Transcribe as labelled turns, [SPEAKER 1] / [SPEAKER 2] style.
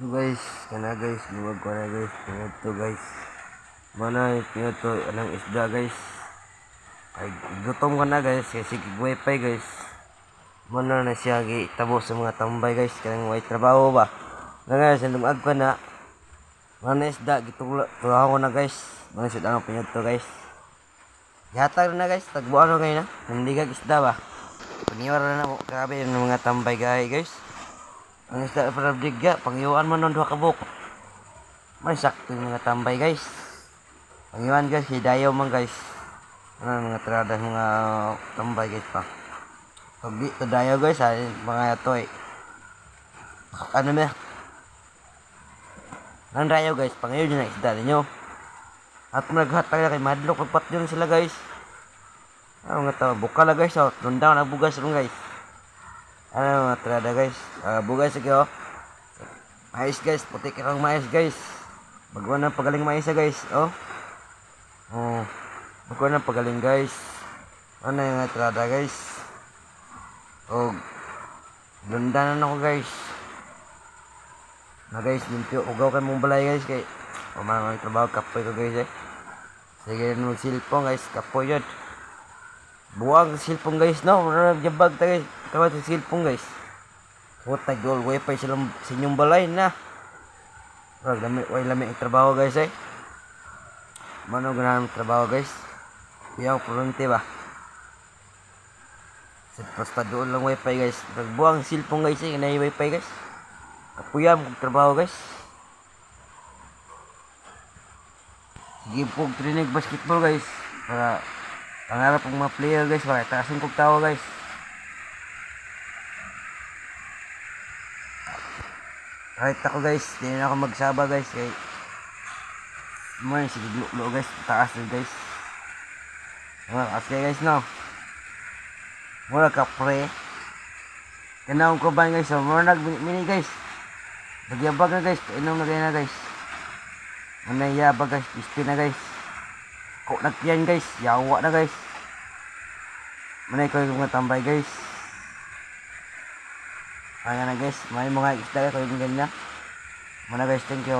[SPEAKER 1] So guys, kana guys, luwag ko na guys, pinto guys. Mana pinto anang isda guys. Ay gutom ka na guys, kasi wifi guys. Mana na siya gitabo sa mga tambay guys, kanang way trabaho ba. Na guys, lumag ko na. Mana isda gitulaw ko na guys. Mana siya ang pinto guys. Yatag na guys, tagbuan na ngayon na. Nandigag isda ba. Pangiwara na mo, grabe yung mga tambay guys. Ang isda para digya, pangiwan man nun duha ka buok. May sakto yung mga tambay guys. Pangiwan guys, hidayaw man guys. Ano mga trada, mga tambay guys pa. Pag di dayaw guys, ay mga ito eh. Ano na? Ang dayaw guys, pangiwan yun ang isda ninyo. At naghatag na kay madlok, pagpat yun sila guys. Ano nga tao, buka na guys, oh. Nundaw na bugas rin guys. Ano mga trada guys, bugas sige oh. Mais guys, puti ka kang mais guys. Bagwan na pagaling mais guys, oh. Bagwan na pagaling guys. Ano yung mga trada guys. Oh, ganda na ako guys. Na guys, limpyo, ugaw kay mong balay guys kay pamang trabaho kapoy ko guys eh. Sige nung silpong guys, kapoy yun. Buwang silpong guys no, nagjabag ta guys. Kawat sa silpong guys. What tagol wifi silang sinyong balay na. Wag lami ang trabaho guys eh. Mano ganahan ang trabaho guys. Kuya ko pronte ba. Basta doon lang wifi guys. Nagbuwang silpong guys eh, kanay wifi guys. Kapuyam kong trabaho guys. Sige po training basketball guys. Para pangarap ng mga player guys, para taasin kong tao guys. Kahit ako guys, di na ako magsaba guys kay mo sige lulo guys, taas din guys. Kasi guys no. Mura ka pre. Kanaong ko ba guys, mura nagmini guys. Nagyabag na guys, inom na kayo na guys. Manayabag guys, pisti na guys. Kok nagpiyan guys, yawa na guys. Manay ko yung mga tambay guys. Ayan na guys, may mga isda ko yung ganyan. Mana guys, thank you.